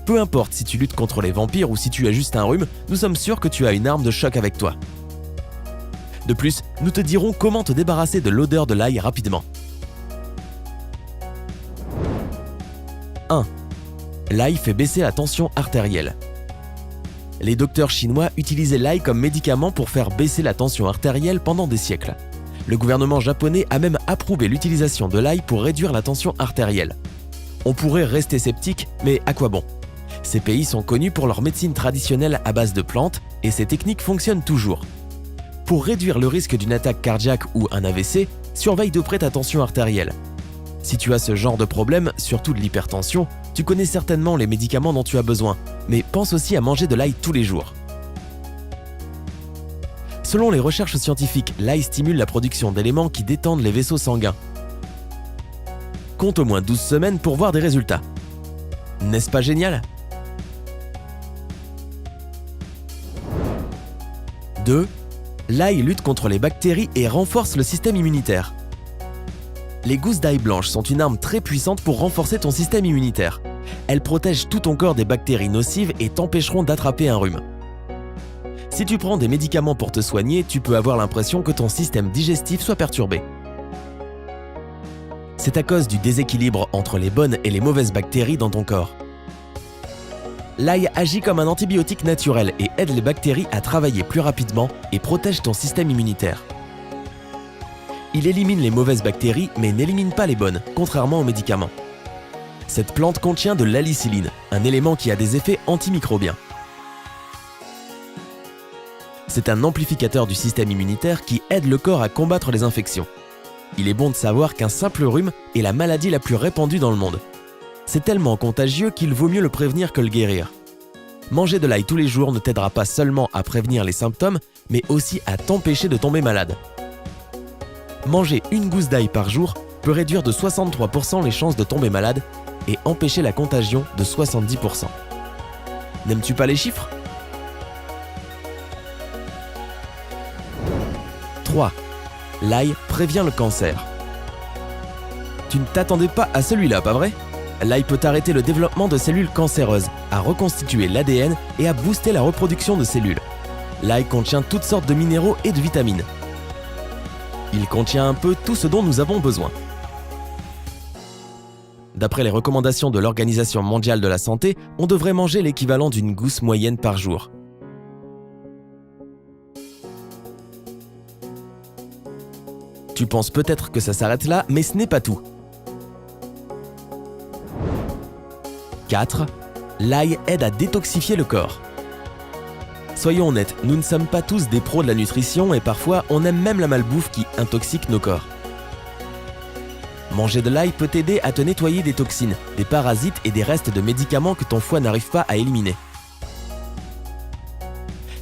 Peu importe si tu luttes contre les vampires ou si tu as juste un rhume, nous sommes sûrs que tu as une arme de choc avec toi. De plus, nous te dirons comment te débarrasser de l'odeur de l'ail rapidement. 1. L'ail fait baisser la tension artérielle. Les docteurs chinois utilisaient l'ail comme médicament pour faire baisser la tension artérielle pendant des siècles. Le gouvernement japonais a même approuvé l'utilisation de l'ail pour réduire la tension artérielle. On pourrait rester sceptique, mais à quoi bon? Ces pays sont connus pour leur médecine traditionnelle à base de plantes et ces techniques fonctionnent toujours. Pour réduire le risque d'une attaque cardiaque ou un AVC, surveille de près ta tension artérielle. Si tu as ce genre de problème, surtout de l'hypertension, tu connais certainement les médicaments dont tu as besoin, mais pense aussi à manger de l'ail tous les jours. Selon les recherches scientifiques, l'ail stimule la production d'éléments qui détendent les vaisseaux sanguins. Compte au moins 12 semaines pour voir des résultats. N'est-ce pas génial? 2. L'ail lutte contre les bactéries et renforce le système immunitaire. Les gousses d'ail blanches sont une arme très puissante pour renforcer ton système immunitaire. Elles protègent tout ton corps des bactéries nocives et t'empêcheront d'attraper un rhume. Si tu prends des médicaments pour te soigner, tu peux avoir l'impression que ton système digestif soit perturbé. C'est à cause du déséquilibre entre les bonnes et les mauvaises bactéries dans ton corps. L'ail agit comme un antibiotique naturel et aide les bactéries à travailler plus rapidement et protège ton système immunitaire. Il élimine les mauvaises bactéries mais n'élimine pas les bonnes, contrairement aux médicaments. Cette plante contient de l'allicilline, un élément qui a des effets antimicrobiens. C'est un amplificateur du système immunitaire qui aide le corps à combattre les infections. Il est bon de savoir qu'un simple rhume est la maladie la plus répandue dans le monde. C'est tellement contagieux qu'il vaut mieux le prévenir que le guérir. Manger de l'ail tous les jours ne t'aidera pas seulement à prévenir les symptômes, mais aussi à t'empêcher de tomber malade. Manger une gousse d'ail par jour peut réduire de 63% les chances de tomber malade et empêcher la contagion de 70%. N'aimes-tu pas les chiffres? 3. L'ail prévient le cancer. Tu ne t'attendais pas à celui-là, pas vrai? L'ail peut arrêter le développement de cellules cancéreuses, à reconstituer l'ADN et à booster la reproduction de cellules. L'ail contient toutes sortes de minéraux et de vitamines. Il contient un peu tout ce dont nous avons besoin. D'après les recommandations de l'Organisation mondiale de la santé, on devrait manger l'équivalent d'une gousse moyenne par jour. Tu penses peut-être que ça s'arrête là, mais ce n'est pas tout. 4. L'ail aide à détoxifier le corps. Soyons honnêtes, nous ne sommes pas tous des pros de la nutrition et parfois on aime même la malbouffe qui intoxique nos corps. Manger de l'ail peut t'aider à te nettoyer des toxines, des parasites et des restes de médicaments que ton foie n'arrive pas à éliminer.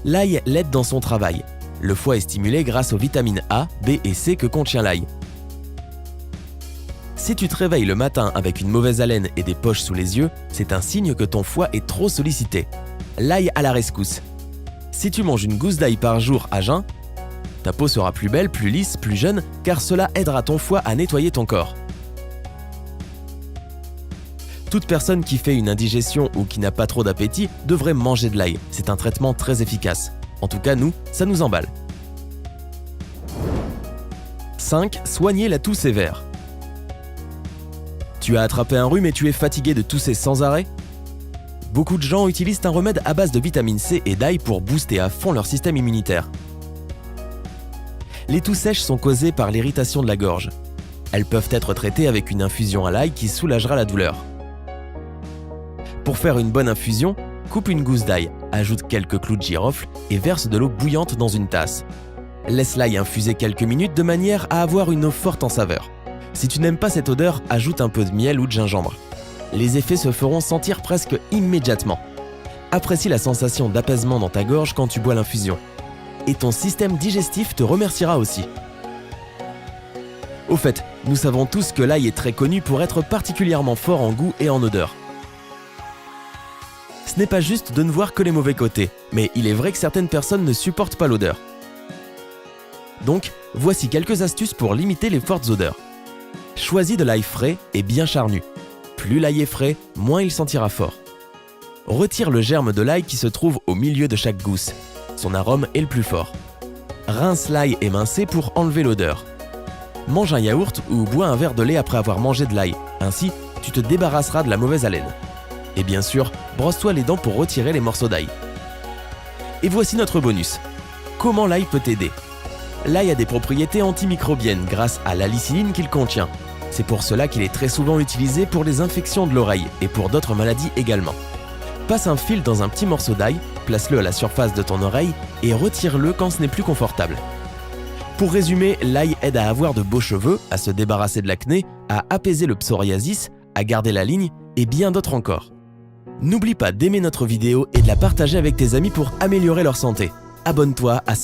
L'ail l'aide dans son travail. Le foie est stimulé grâce aux vitamines A, B et C que contient l'ail. Si tu te réveilles le matin avec une mauvaise haleine et des poches sous les yeux, c'est un signe que ton foie est trop sollicité. L'ail à la rescousse. Si tu manges une gousse d'ail par jour à jeun, ta peau sera plus belle, plus lisse, plus jeune, car cela aidera ton foie à nettoyer ton corps. Toute personne qui fait une indigestion ou qui n'a pas trop d'appétit devrait manger de l'ail. C'est un traitement très efficace. En tout cas, nous, ça nous emballe. 5. Soigner la toux sévère. Tu as attrapé un rhume et tu es fatigué de tousser sans arrêt? Beaucoup de gens utilisent un remède à base de vitamine C et d'ail pour booster à fond leur système immunitaire. Les toux sèches sont causées par l'irritation de la gorge. Elles peuvent être traitées avec une infusion à l'ail qui soulagera la douleur. Pour faire une bonne infusion, coupe une gousse d'ail, ajoute quelques clous de girofle et verse de l'eau bouillante dans une tasse. Laisse l'ail infuser quelques minutes de manière à avoir une eau forte en saveur. Si tu n'aimes pas cette odeur, ajoute un peu de miel ou de gingembre. Les effets se feront sentir presque immédiatement. Apprécie la sensation d'apaisement dans ta gorge quand tu bois l'infusion. Et ton système digestif te remerciera aussi. Au fait, nous savons tous que l'ail est très connu pour être particulièrement fort en goût et en odeur. Ce n'est pas juste de ne voir que les mauvais côtés, mais il est vrai que certaines personnes ne supportent pas l'odeur. Donc, voici quelques astuces pour limiter les fortes odeurs. Choisis de l'ail frais et bien charnu. Plus l'ail est frais, moins il sentira fort. Retire le germe de l'ail qui se trouve au milieu de chaque gousse. Son arôme est le plus fort. Rince l'ail émincé pour enlever l'odeur. Mange un yaourt ou bois un verre de lait après avoir mangé de l'ail. Ainsi, tu te débarrasseras de la mauvaise haleine. Et bien sûr, brosse-toi les dents pour retirer les morceaux d'ail. Et voici notre bonus. Comment l'ail peut t'aider? L'ail a des propriétés antimicrobiennes grâce à l'alicilline qu'il contient. C'est pour cela qu'il est très souvent utilisé pour les infections de l'oreille et pour d'autres maladies également. Passe un fil dans un petit morceau d'ail, place-le à la surface de ton oreille et retire-le quand ce n'est plus confortable. Pour résumer, l'ail aide à avoir de beaux cheveux, à se débarrasser de l'acné, à apaiser le psoriasis, à garder la ligne et bien d'autres encore. N'oublie pas d'aimer notre vidéo et de la partager avec tes amis pour améliorer leur santé. Abonne-toi à